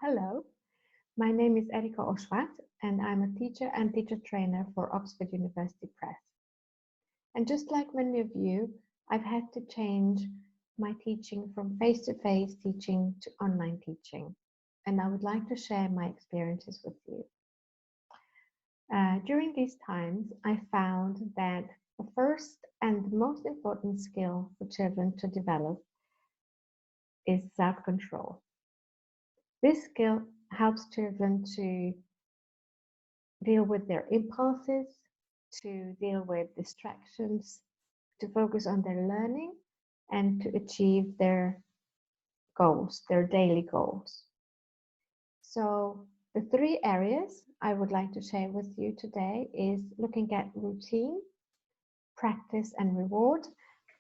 Hello, my name is Erika Osvath, and I'm a teacher and teacher trainer for Oxford University Press. And just like many of you, I've had to change my teaching from face-to-face teaching to online teaching, and I would like to share my experiences with you. During these times, I found that the first and most important skill for children to develop is self-control. This skill helps children to deal with their impulses, to deal with distractions, to focus on their learning, and to achieve their goals, their daily goals. So the three areas I would like to share with you today is looking at routine, practice and reward,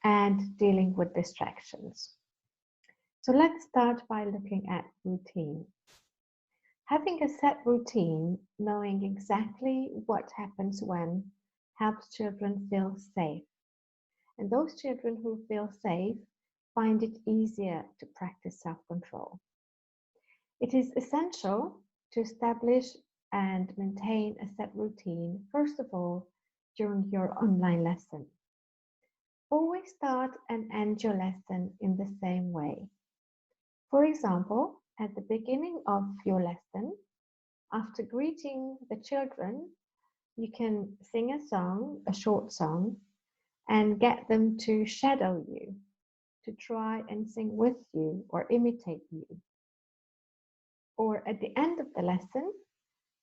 and dealing with distractions. So let's start by looking at routine. Having a set routine, knowing exactly what happens when, helps children feel safe. And those children who feel safe find it easier to practice self-control. It is essential to establish and maintain a set routine, first of all, during your online lesson. Always start and end your lesson in the same way. For example, at the beginning of your lesson, after greeting the children, you can sing a song, a short song, and get them to shadow you, to try and sing with you or imitate you. Or at the end of the lesson,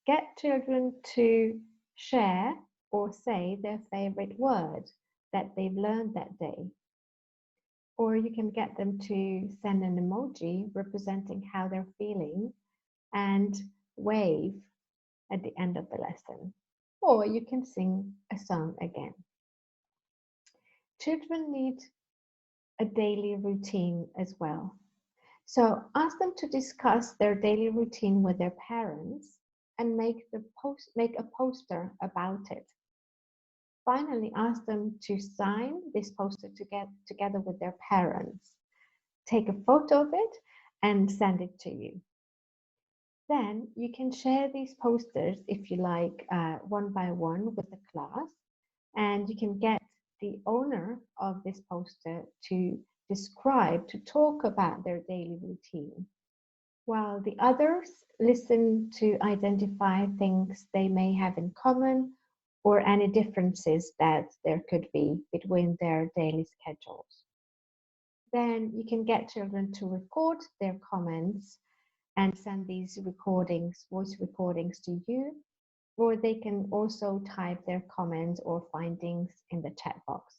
get children to share or say their favorite word that they've learned that day. Or you can get them to send an emoji representing how they're feeling and wave at the end of the lesson. Or you can sing a song again. Children need a daily routine as well. So ask them to discuss their daily routine with their parents and make a poster about it. Finally, ask them to sign this poster together with their parents. Take a photo of it and send it to you. Then you can share these posters, if you like, one by one with the class, and you can get the owner of this poster to describe, to talk about their daily routine, while the others listen to identify things they may have in common or any differences that there could be between their daily schedules. Then you can get children to record their comments and send these recordings, voice recordings to you, or they can also type their comments or findings in the chat box.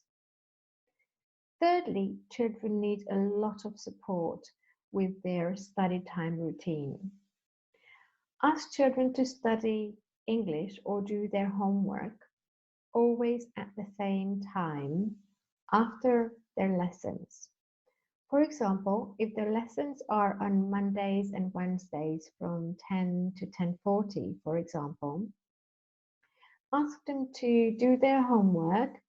Thirdly, children need a lot of support with their study time routine. Ask children to study English or do their homework always at the same time after their lessons. For example, if their lessons are on Mondays and Wednesdays from 10 to 10:40, for example, ask them to do their homework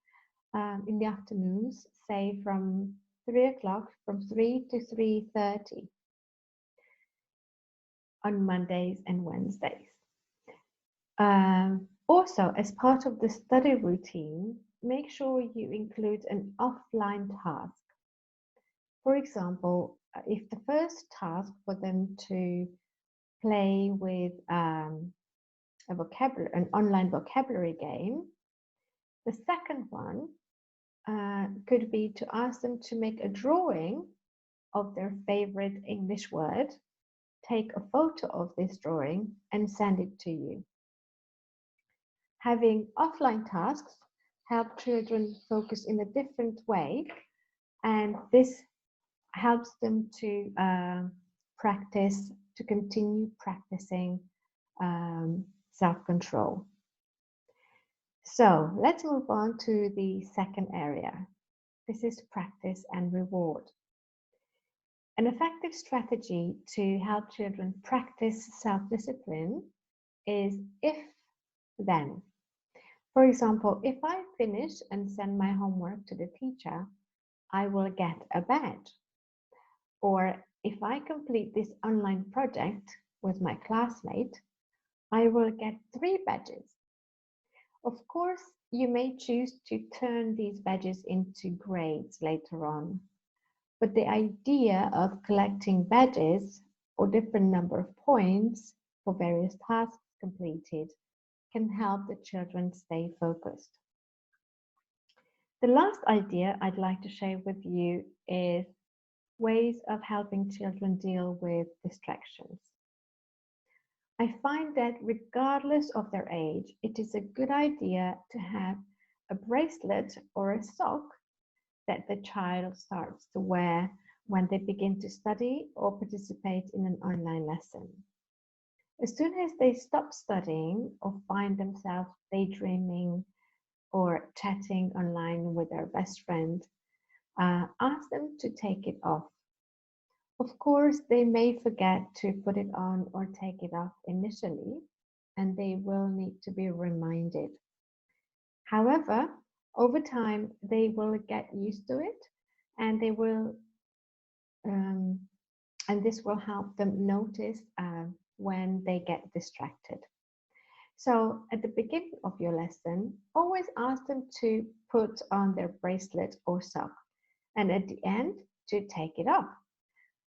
in the afternoons, say from 3 o'clock, from 3 to 3:30 on Mondays and Wednesdays. Also, as part of the study routine, make sure you include an offline task. For example, if the first task for them to play with an online vocabulary game, the second one could be to ask them to make a drawing of their favorite English word, take a photo of this drawing and send it to you. Having offline tasks help children focus in a different way, and this helps them to continue practicing self-control. So let's move on to the second area. This is practice and reward. An effective strategy to help children practice self-discipline is if-then. For example, if I finish and send my homework to the teacher, I will get a badge. Or if I complete this online project, with my classmate, I will get 3 badges. Of course, you may choose to turn these badges into grades later on, but the idea of collecting badges or different number of points for various tasks completed can help the children stay focused. The last idea I'd like to share with you is ways of helping children deal with distractions. I find that regardless of their age, it is a good idea to have a bracelet or a sock that the child starts to wear when they begin to study or participate in an online lesson. As soon as they stop studying or find themselves daydreaming or chatting online with their best friend, ask them to take it off. Of course, they may forget to put it on or take it off initially, and they will need to be reminded. However, over time, they will get used to it, and they will, um, and this will help them notice when they get distracted. So, at the beginning of your lesson, always ask them to put on their bracelet or sock, and at the end, to take it off.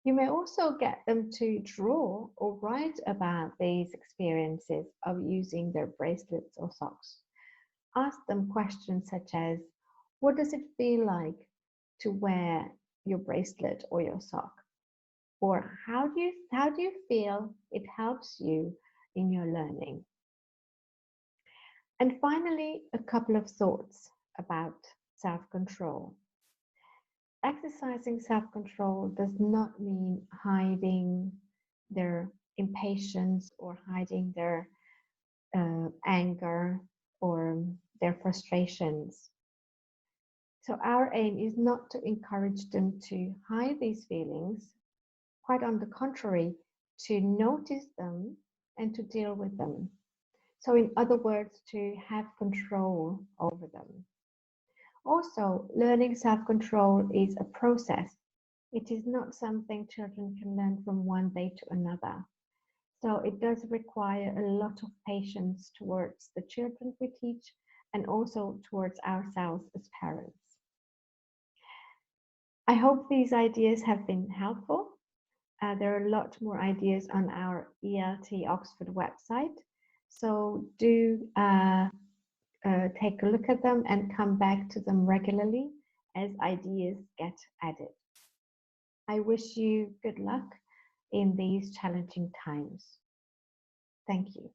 You may also get them to draw or write about these experiences of using their bracelets or socks. Ask them questions such as, what does it feel like to wear your bracelet or your sock? Or how do you feel it helps you in your learning? And finally, a couple of thoughts about self-control. Exercising self-control does not mean hiding their impatience or hiding their anger or their frustrations. So our aim is not to encourage them to hide these feelings, quite on the contrary, to notice them and to deal with them. So in other words, to have control over them. Also, learning self-control is a process. It is not something children can learn from one day to another. So it does require a lot of patience towards the children we teach and also towards ourselves as parents. I hope these ideas have been helpful. There are a lot more ideas on our ELT Oxford website. So do take a look at them and come back to them regularly as ideas get added. I wish you good luck in these challenging times. Thank you.